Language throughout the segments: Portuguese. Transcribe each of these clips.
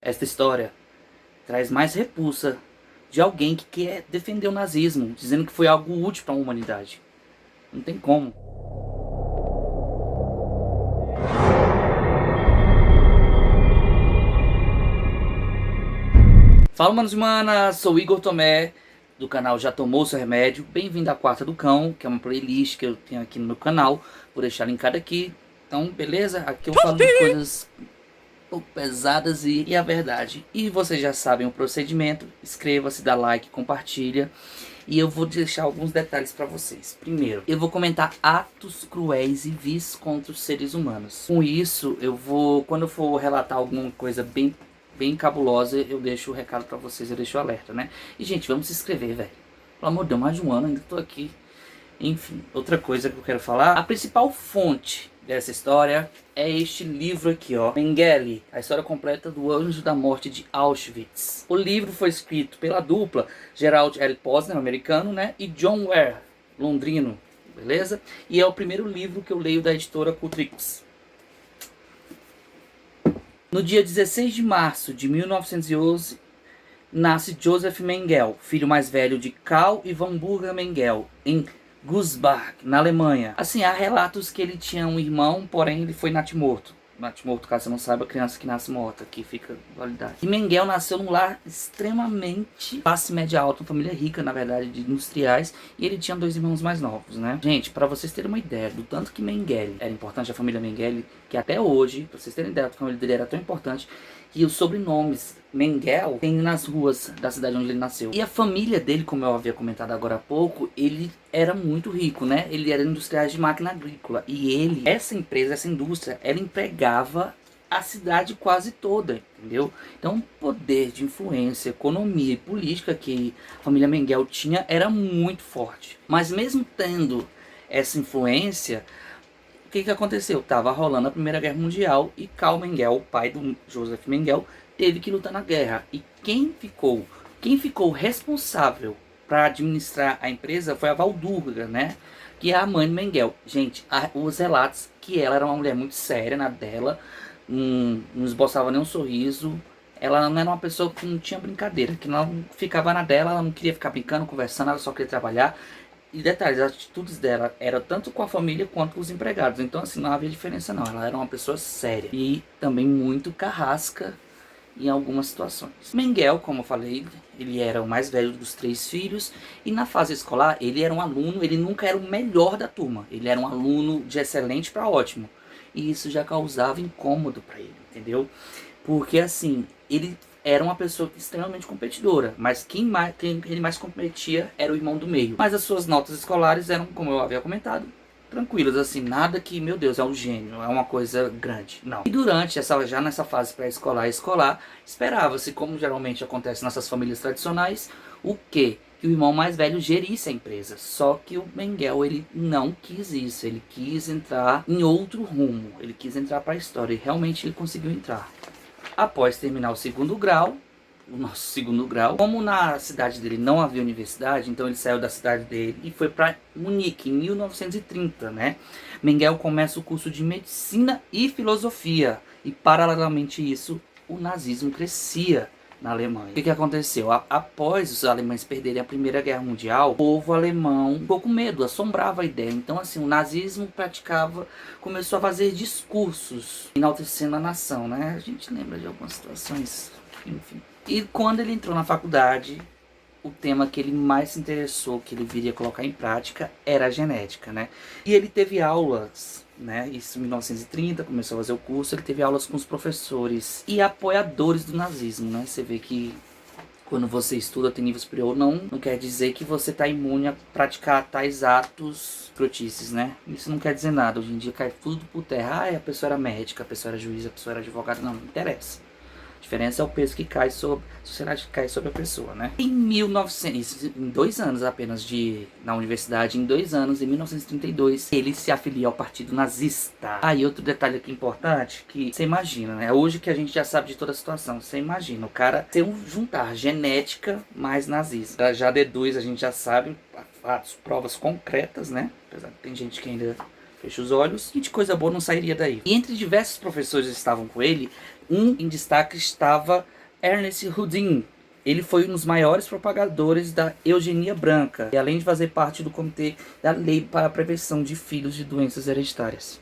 Esta história traz mais repulsa de alguém que quer defender o nazismo, dizendo que foi algo útil para a humanidade. Não tem como. Fala, manos e manas, sou Igor Tomé, do canal Já Tomou Seu Remédio. Bem-vindo à Quarta do Cão, que é uma playlist que eu tenho aqui no meu canal. Vou deixar linkado aqui. Então, beleza? Aqui eu falo de coisas um pouco pesadas e a verdade. E vocês já sabem o procedimento. Inscreva-se, dá like, compartilha. E eu vou deixar alguns detalhes para vocês. Primeiro, eu vou comentar atos cruéis e vis contra os seres humanos. Com isso, quando eu for relatar alguma coisa bem cabulosa, eu deixo o recado pra vocês, eu deixo o alerta, né? E, gente, vamos se inscrever, velho. Pelo amor de Deus, mais de um ano, ainda tô aqui. Enfim, outra coisa que eu quero falar. A principal fonte dessa história é este livro aqui, ó. Mengele, a história completa do Anjo da Morte de Auschwitz. O livro foi escrito pela dupla Gerald L. Posner, americano, né? E John Ware, londrino, beleza? E é o primeiro livro que eu leio da editora Cultrix. No dia 16 de março de 1911, nasce Joseph Mengele, filho mais velho de Karl e Van Burger Mengele, em Gusbach, na Alemanha. Assim, há relatos que ele tinha um irmão, porém ele foi natimorto. Natimorto, caso você não saiba, criança que nasce morta, aqui fica validade. E Mengele nasceu num lar extremamente classe média alta, uma família rica, na verdade, de industriais, e ele tinha dois irmãos mais novos, né? Gente, para vocês terem uma ideia do tanto que Mengele era importante, a família Mengele, que até hoje, para vocês terem ideia, a família dele era tão importante, que os sobrenomes Mengele tem nas ruas da cidade onde ele nasceu. E a família dele, como eu havia comentado agora há pouco, ele era muito rico, né? Ele era industrial de máquina agrícola. E essa empresa, essa indústria, ela empregava a cidade quase toda, entendeu? Então o poder de influência, economia e política que a família Mengele tinha era muito forte. Mas mesmo tendo essa influência, o que aconteceu? Tava rolando a Primeira Guerra Mundial e Karl Mengele, o pai do Joseph Mengele, teve que lutar na guerra. E quem ficou responsável para administrar a empresa foi a Waldurga, né? Que é a mãe do Mengele. Gente, os relatos que ela era uma mulher muito séria na dela, não esboçava nenhum sorriso. Ela não era uma pessoa que não tinha brincadeira, que não ficava na dela, ela não queria ficar brincando, conversando, ela só queria trabalhar. E detalhes, as atitudes dela eram tanto com a família quanto com os empregados. Então assim, não havia diferença não. Ela era uma pessoa séria. E também muito carrasca em algumas situações. Mengele, como eu falei, ele era o mais velho dos 3 filhos. E na fase escolar, ele era um aluno, ele nunca era o melhor da turma. Ele era um aluno de excelente para ótimo. E isso já causava incômodo para ele, entendeu? Porque assim, ele era uma pessoa extremamente competidora, mas quem ele mais competia era o irmão do meio. Mas as suas notas escolares eram, como eu havia comentado, tranquilas, assim, nada que, meu Deus, é um gênio, é uma coisa grande, não. E durante já nessa fase pré-escolar e escolar, esperava-se, como geralmente acontece nessas famílias tradicionais, o quê? Que o irmão mais velho gerisse a empresa. Só que o Mengele, ele não quis isso, ele quis entrar em outro rumo, ele quis entrar para a história, e realmente ele conseguiu entrar. Após terminar o segundo grau, o nosso segundo grau, como na cidade dele não havia universidade, então ele saiu da cidade dele e foi para Munique em 1930, né? Mengele começa o curso de medicina e filosofia e paralelamente isso, o nazismo crescia na Alemanha. O que aconteceu? Após os alemães perderem a Primeira Guerra Mundial, o povo alemão ficou com medo, assombrava a ideia. Então assim, o nazismo começou a fazer discursos enaltecendo a nação, né? A gente lembra de algumas situações, enfim. E quando ele entrou na faculdade, o tema que ele mais se interessou, que ele viria colocar em prática, era a genética, né? E ele teve aulas, né? Isso em 1930, começou a fazer o curso, ele teve aulas com os professores e apoiadores do nazismo, né? Você vê que quando você estuda, tem nível superior, não quer dizer que você está imune a praticar tais atos crotices, né? Isso não quer dizer nada, hoje em dia cai tudo por terra. A pessoa era médica, a pessoa era juíza, a pessoa era advogada, não interessa. A diferença é o peso que cai sobre a sociedade, que cai sobre a pessoa, né? Em 1900, em 2 anos apenas na universidade, em 2 anos, em 1932, ele se afilia ao partido nazista. E outro detalhe aqui importante, que você imagina, né? Hoje que a gente já sabe de toda a situação, você imagina o cara juntar genética mais nazista. Já deduz, a gente já sabe, fatos, provas concretas, né? Apesar que tem gente que ainda fecha os olhos, e de coisa boa não sairia daí. E entre diversos professores que estavam com ele, Em destaque estava Ernest Rudin. Ele foi um dos maiores propagadores da eugenia branca, e além de fazer parte do comitê da lei para a prevenção de filhos de doenças hereditárias.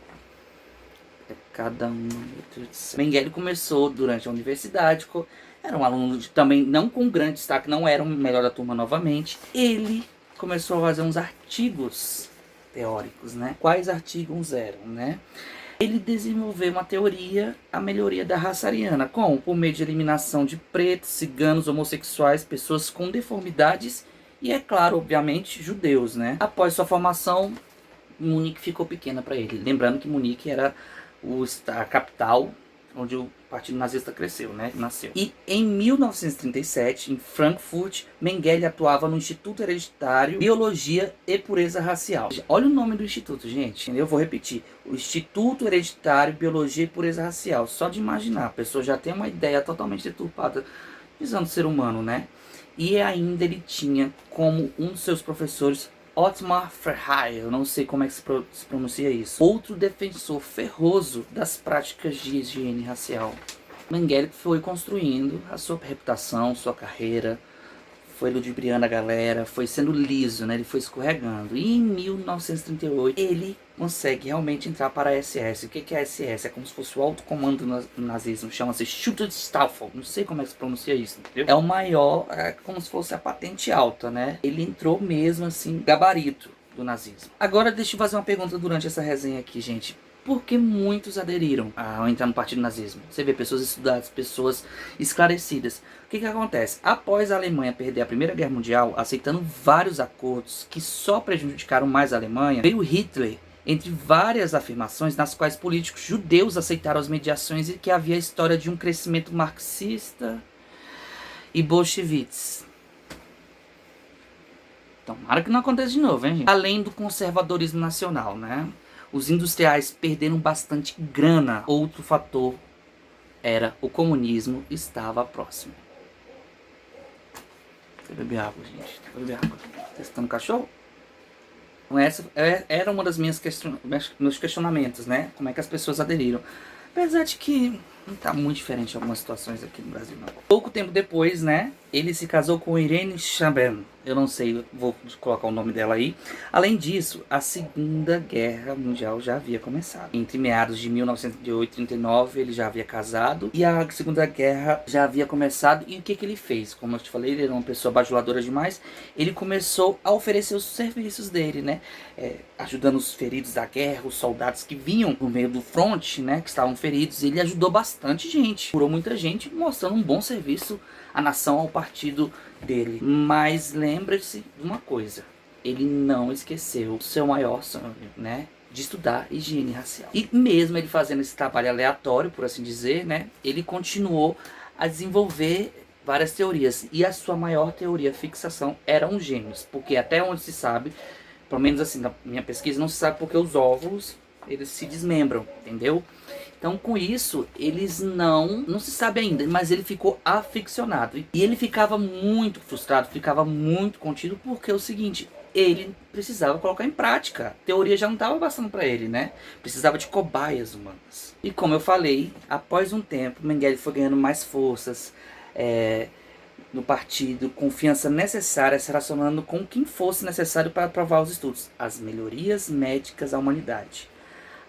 Cada um, meu Deus do céu. Mengele começou durante a universidade, era um aluno também não com grande destaque, não era o melhor da turma novamente. Ele começou a fazer uns artigos teóricos, né? Quais artigos eram, né? Ele desenvolveu uma teoria, a melhoria da raça ariana, por meio de eliminação de pretos, ciganos, homossexuais, pessoas com deformidades e, é claro, obviamente, judeus, né? Após sua formação, Munique ficou pequena para ele. Lembrando que Munique era a capital onde o Partido Nazista cresceu, né? Nasceu. E em 1937, em Frankfurt, Mengele atuava no Instituto Hereditário, Biologia e Pureza Racial. Olha o nome do instituto, gente. Eu vou repetir. O Instituto Hereditário, Biologia e Pureza Racial. Só de imaginar, a pessoa já tem uma ideia totalmente deturpada visando o ser humano, né? E ainda ele tinha como um dos seus professores Ottmar Verheyen, eu não sei como é que se pronuncia isso. Outro defensor ferroso das práticas de higiene racial. Mengele foi construindo a sua reputação, sua carreira, foi ludibriando a galera, foi sendo liso, né? Ele foi escorregando. E em 1938 ele consegue realmente entrar para a SS. O que é a SS? É como se fosse o alto comando do nazismo, chama-se Schutzstaffel. Não sei como é que se pronuncia isso, entendeu? É o maior, é como se fosse a patente alta, né? Ele entrou mesmo assim, gabarito do nazismo. Agora deixa eu fazer uma pergunta durante essa resenha aqui, gente. Por que muitos aderiram a entrar no partido nazismo? Você vê pessoas estudadas, pessoas esclarecidas. O que acontece? Após a Alemanha perder a Primeira Guerra Mundial, aceitando vários acordos que só prejudicaram mais a Alemanha, veio Hitler, entre várias afirmações nas quais políticos judeus aceitaram as mediações e que havia a história de um crescimento marxista e bolcheviques. Tomara que não aconteça de novo, hein, gente? Além do conservadorismo nacional, né? Os industriais perderam bastante grana. Outro fator era o comunismo estava próximo. Deixa eu beber água, gente. Deixa eu beber água. Testando cachorro? Então essa era uma das meus questionamentos, né? Como é que as pessoas aderiram. Apesar de que não tá muito diferente em algumas situações aqui no Brasil, não. Pouco tempo depois, né? Ele se casou com Irene Chambern. Eu não sei, vou colocar o nome dela aí. Além disso, a Segunda Guerra Mundial já havia começado. Entre meados de 1938 e 1939, ele já havia casado. E a Segunda Guerra já havia começado. E o que ele fez? Como eu te falei, ele era uma pessoa bajuladora demais. Ele começou a oferecer os serviços dele, né? Ajudando os feridos da guerra, os soldados que vinham no meio do fronte, né? Que estavam feridos. Ele ajudou bastante gente. Curou muita gente, mostrando um bom serviço à nação, ao partido dele. Mas lembre-se de uma coisa, ele não esqueceu o seu maior sonho, né, de estudar higiene racial. E mesmo ele fazendo esse trabalho aleatório, por assim dizer, né, ele continuou a desenvolver várias teorias. E a sua maior teoria, fixação, eram os gêmeos. Porque até onde se sabe, pelo menos assim, na minha pesquisa, não se sabe porque os óvulos, eles se desmembram, entendeu? Então, com isso, eles não se sabe ainda, mas ele ficou aficionado. E ele ficava muito frustrado, ficava muito contido, porque é o seguinte, ele precisava colocar em prática. A teoria já não estava bastando para ele, né? Precisava de cobaias humanas. E como eu falei, após um tempo, Mengele foi ganhando mais forças no partido, confiança necessária, se relacionando com quem fosse necessário para aprovar os estudos. As melhorias médicas à humanidade.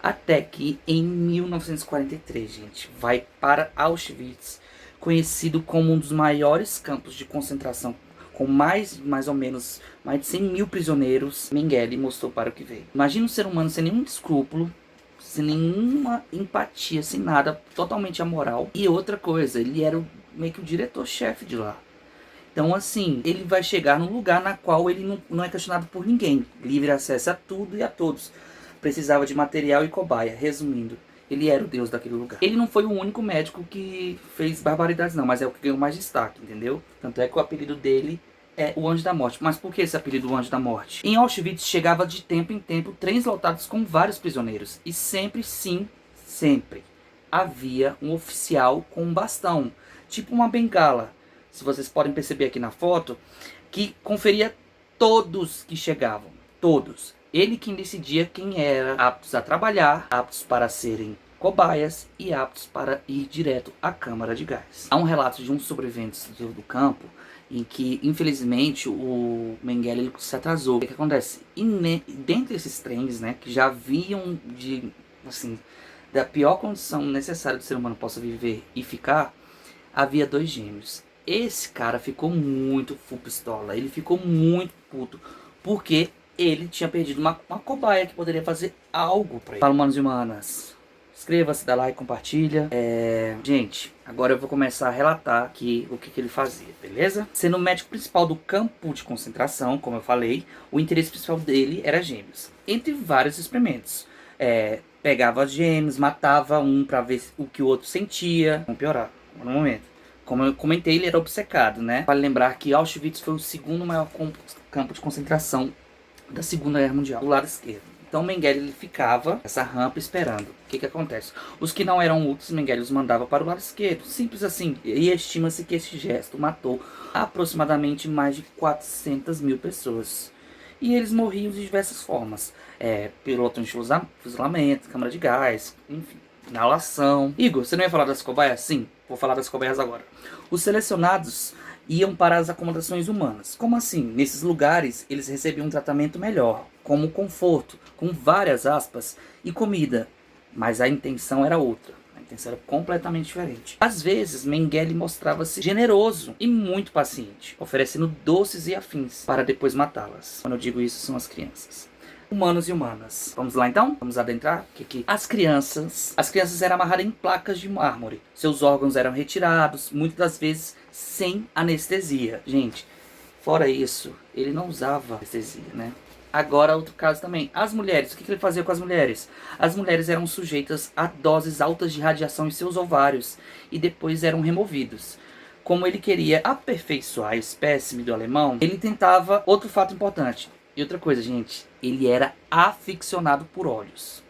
Até que em 1943, gente, vai para Auschwitz, conhecido como um dos maiores campos de concentração, com mais ou menos mais de 100 mil prisioneiros. Mengele mostrou para o que veio. Imagina um ser humano sem nenhum escrúpulo, sem nenhuma empatia, sem nada, totalmente amoral. E outra coisa, ele era meio que o diretor-chefe de lá. Então, assim, ele vai chegar num lugar na qual ele não é questionado por ninguém. Livre acesso a tudo e a todos. Precisava de material e cobaia. Resumindo, ele era o deus daquele lugar. Ele não foi o único médico que fez barbaridades, não, mas é o que ganhou mais destaque, entendeu? Tanto é que o apelido dele é o Anjo da Morte. Mas por que esse apelido, o Anjo da Morte? Em Auschwitz chegava de tempo em tempo trens lotados com vários prisioneiros. E sempre, sim, sempre, havia um oficial com um bastão, tipo uma bengala, se vocês podem perceber aqui na foto, que conferia todos que chegavam. Todos. Ele quem decidia quem era aptos a trabalhar, aptos para serem cobaias e aptos para ir direto à câmara de gás. Há um relato de um sobrevivente do campo em que, infelizmente, o Mengele ele se atrasou. O que acontece? Dentre esses trens, né, que já vinham de, assim, da pior condição necessária que o ser humano possa viver e ficar, havia 2 gêmeos. Esse cara ficou muito full pistola, ele ficou muito puto, porque ele tinha perdido uma cobaia que poderia fazer algo pra ele. Fala, humanos e humanas. Inscreva-se, dá like, compartilha. Gente, agora eu vou começar a relatar aqui o que ele fazia, beleza? Sendo o médico principal do campo de concentração, como eu falei, o interesse principal dele era gêmeos. Entre vários experimentos. Pegava gêmeos, matava um pra ver o que o outro sentia. Vamos piorar, no momento. Como eu comentei, ele era obcecado, né? Vale lembrar que Auschwitz foi o segundo maior campo de concentração da Segunda Guerra Mundial, do lado esquerdo. Então Mengele ele ficava nessa rampa esperando. O que acontece? Os que não eram úteis, Mengele os mandava para o lado esquerdo. Simples assim. E estima-se que esse gesto matou aproximadamente mais de 400 mil pessoas. E eles morriam de diversas formas. Pelotão de fuzilamento, câmara de gás, enfim, inalação. Igor, você não ia falar das cobaias? Sim, vou falar das cobaias agora. Os selecionados iam para as acomodações humanas. Como assim? Nesses lugares eles recebiam um tratamento melhor, como conforto, com várias aspas, e comida. Mas a intenção era outra. A intenção era completamente diferente. Às vezes, Mengele mostrava-se generoso e muito paciente, oferecendo doces e afins, para depois matá-las. Quando eu digo isso, são as crianças. Humanos e humanas. Vamos lá então? Vamos adentrar? As crianças eram amarradas em placas de mármore. Seus órgãos eram retirados, muitas das vezes sem anestesia. Gente, fora isso, ele não usava anestesia, né? Agora, outro caso também. As mulheres, o que ele fazia com as mulheres? As mulheres eram sujeitas a doses altas de radiação em seus ovários e depois eram removidos. Como ele queria aperfeiçoar a espécime do alemão, ele tentava outro fato importante. E outra coisa, gente, ele era aficionado por olhos.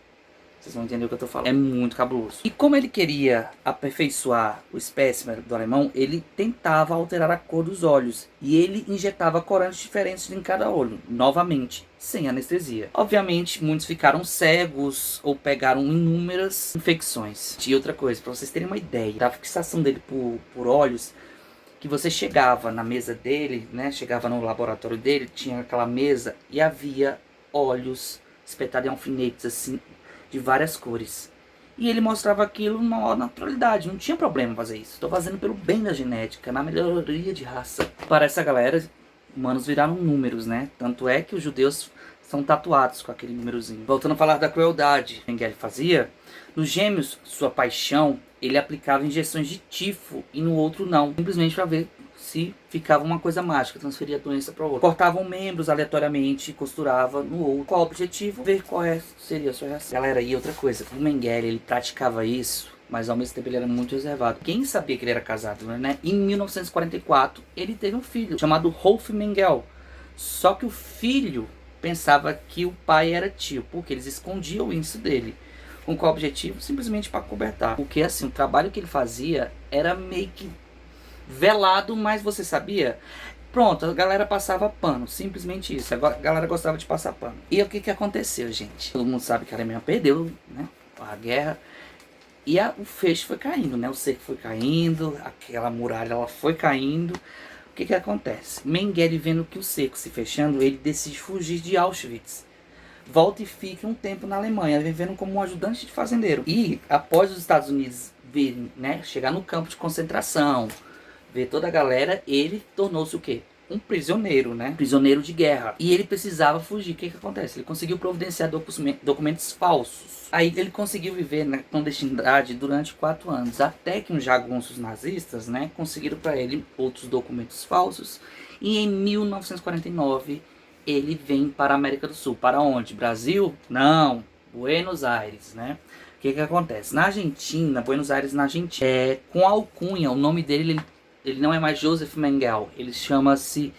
Vocês vão entender o que eu tô falando. É muito cabuloso. E como ele queria aperfeiçoar o espécime do alemão, ele tentava alterar a cor dos olhos. E ele injetava corantes diferentes em cada olho, novamente, sem anestesia. Obviamente, muitos ficaram cegos ou pegaram inúmeras infecções. E outra coisa, para vocês terem uma ideia da fixação dele por olhos, que você chegava na mesa dele, né? Chegava no laboratório dele, tinha aquela mesa e havia olhos espetados em alfinetes, assim, de várias cores. E ele mostrava aquilo na maior naturalidade, não tinha problema fazer isso. Estou fazendo pelo bem da genética, na melhoria de raça. Para essa galera, humanos viraram números, né? Tanto é que os judeus são tatuados com aquele númerozinho. Voltando a falar da crueldade que Mengele fazia, nos gêmeos, sua paixão, ele aplicava injeções de tifo e no outro não. Simplesmente para ver se ficava uma coisa mágica, transferia a doença para o outro. Cortavam membros aleatoriamente e costurava no outro. Qual o objetivo? Ver qual seria a sua reação. Galera, e outra coisa, o Mengele, ele praticava isso, mas ao mesmo tempo ele era muito reservado. Quem sabia que ele era casado, né? Em 1944, ele teve um filho, chamado Rolf Mengele. Só que o filho pensava que o pai era tio, porque eles escondiam isso dele. Com qual objetivo? Simplesmente para cobertar. Porque assim, o trabalho que ele fazia era meio que velado, mas você sabia? Pronto, a galera passava pano, simplesmente isso. A galera gostava de passar pano. E o que aconteceu, gente? Todo mundo sabe que a Alemanha perdeu, né, a guerra. E o feixe foi caindo, né? O cerco foi caindo, aquela muralha ela foi caindo. O que acontece? Mengele, vendo que o cerco se fechando, ele decide fugir de Auschwitz. Volta e fica um tempo na Alemanha, vivendo como um ajudante de fazendeiro. E após os Estados Unidos virem, né, chegar no campo de concentração, ver toda a galera, ele tornou-se o quê? Um prisioneiro, né? Prisioneiro de guerra. E ele precisava fugir. O que acontece? Ele conseguiu providenciar documentos falsos. Aí ele conseguiu viver na clandestinidade durante 4 anos. Até que uns jagunços nazistas, né, conseguiram para ele outros documentos falsos. E em 1949, ele vem para a América do Sul. Para onde? Brasil? Não. Buenos Aires, né? O que acontece? Na Argentina, Buenos Aires na Argentina, com alcunha, o nome dele, ele não é mais Joseph Mengele, ele chama-se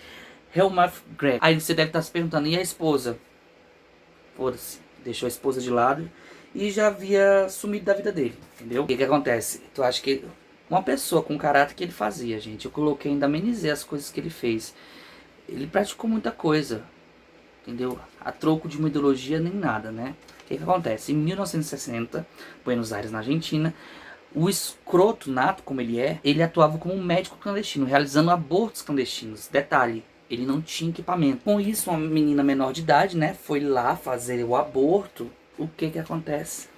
Helmut Gregg. Aí você deve estar se perguntando, e a esposa? Foda-se, deixou a esposa de lado e já havia sumido da vida dele, entendeu? O que acontece? Tu acha que uma pessoa com o caráter que ele fazia, gente, eu coloquei, ainda amenizei as coisas que ele fez. Ele praticou muita coisa. entendeu? A troco de uma ideologia nem nada, né? O que acontece? Em 1960, Buenos Aires, na Argentina, o escroto nato como ele é, ele atuava como um médico clandestino, realizando abortos clandestinos. Detalhe, ele não tinha equipamento. Com isso, uma menina menor de idade, né, foi lá fazer o aborto. O que acontece?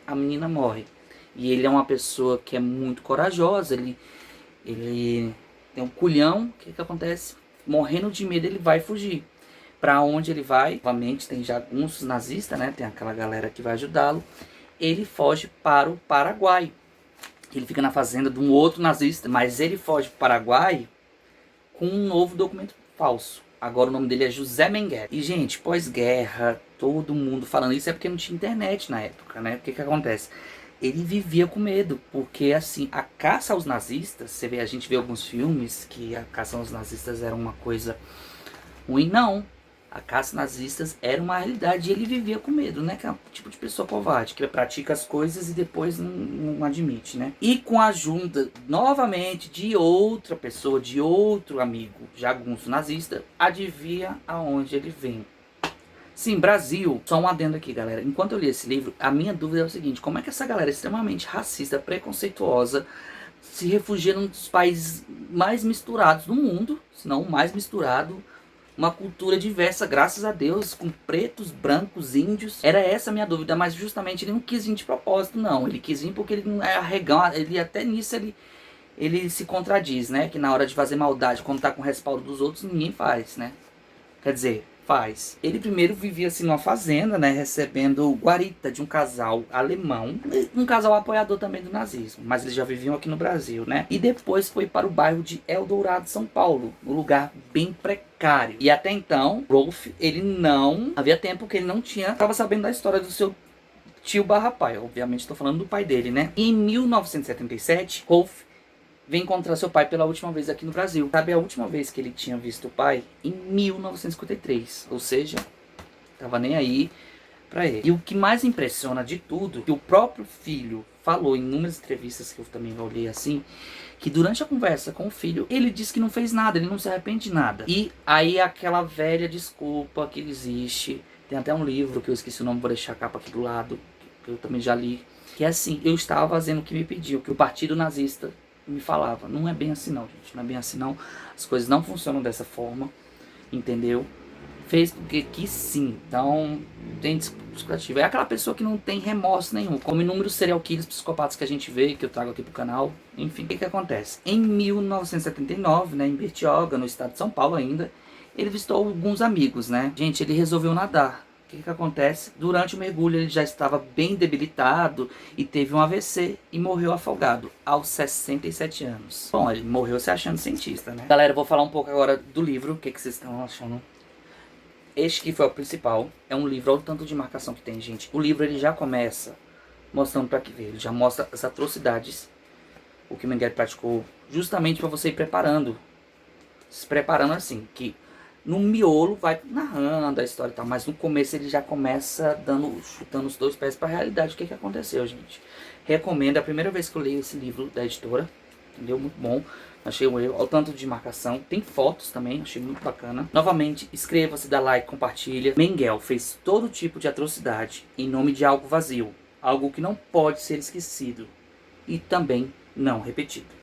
A menina morre. E ele é uma pessoa que é muito corajosa, ele tem um culhão. O que acontece? Morrendo de medo, ele vai fugir. Para onde ele vai? Novamente tem jagunços nazistas, né? Tem aquela galera que vai ajudá-lo. Ele foge para o Paraguai. Ele fica na fazenda de um outro nazista, mas ele foge para o Paraguai com um novo documento falso. Agora o nome dele é José Mengele. E, gente, pós-guerra, todo mundo falando isso é porque não tinha internet na época, né? O que acontece? Ele vivia com medo, porque, assim, a caça aos nazistas, a gente vê alguns filmes que a caça aos nazistas era uma coisa ruim, não. A caça nazistas era uma realidade e ele vivia com medo, né? Que é um tipo de pessoa covarde, que pratica as coisas e depois não admite, né? E com a ajuda, novamente, de outra pessoa, de outro amigo, jagunço nazista, adivinha aonde ele vem. Sim, Brasil. Só um adendo aqui, galera. Enquanto eu li esse livro, a minha dúvida é o seguinte: como é que essa galera extremamente racista, preconceituosa, se refugia num dos países mais misturados do mundo, se não o mais misturado, uma cultura diversa, graças a Deus, com pretos, brancos, índios. Era essa a minha dúvida, mas justamente ele não quis vir de propósito, não. Ele quis vir porque ele não é arregão, ele até nisso ele se contradiz, né? Que na hora de fazer maldade, quando tá com o respaldo dos outros, ninguém faz, né? Quer dizer, faz. Ele primeiro vivia assim numa fazenda, né, recebendo guarita de um casal alemão, um casal apoiador também do nazismo, mas eles já viviam aqui no Brasil, né? E depois foi para o bairro de Eldorado, São Paulo, um lugar bem precário. E até então, Rolf, ele não havia tempo que ele não estava sabendo da história do seu tio barra pai. Obviamente estou falando do pai dele, né? E em 1977, Rolf vem encontrar seu pai pela última vez aqui no Brasil. Sabe a última vez que ele tinha visto o pai? Em 1953. Ou seja, tava nem aí pra ele. E o que mais impressiona de tudo, que o próprio filho falou em inúmeras entrevistas que eu também olhei assim, que durante a conversa com o filho, ele disse que não fez nada, ele não se arrepende de nada. E aí aquela velha desculpa que existe, tem até um livro que eu esqueci o nome, vou deixar a capa aqui do lado, que eu também já li, que é assim: eu estava fazendo o que me pediu, que o partido nazista me falava. Não é bem assim não, gente, não é bem assim não, as coisas não funcionam dessa forma, entendeu? Fez porque quis sim, então tem discutível. É aquela pessoa que não tem remorso nenhum, como inúmeros serial killers, psicopatas que a gente vê, que eu trago aqui pro canal, enfim. O que acontece? Em 1979, né, em Bertioga, no estado de São Paulo ainda, ele visitou alguns amigos, né? Gente, ele resolveu nadar. O que acontece? Durante o mergulho ele já estava bem debilitado e teve um AVC e morreu afogado aos 67 anos. Bom, ele morreu se achando cientista, né? Galera, eu vou falar um pouco agora do livro. O que vocês estão achando? Este que foi o principal. É um livro, olha o tanto de marcação que tem, gente. O livro ele já começa mostrando para que ver. Ele já mostra as atrocidades, o que o Mengele praticou, justamente para você ir preparando. Se preparando assim, que no miolo vai narrando a história e tal, mas no começo ele já começa chutando os dois pés para a realidade. O que aconteceu, gente? Recomendo, é a primeira vez que eu leio esse livro da editora, entendeu? Muito bom. Achei o erro, olha o tanto de marcação. Tem fotos também, achei muito bacana. Novamente, inscreva-se, dá like, compartilha. Mengele fez todo tipo de atrocidade em nome de algo vazio, algo que não pode ser esquecido e também não repetido.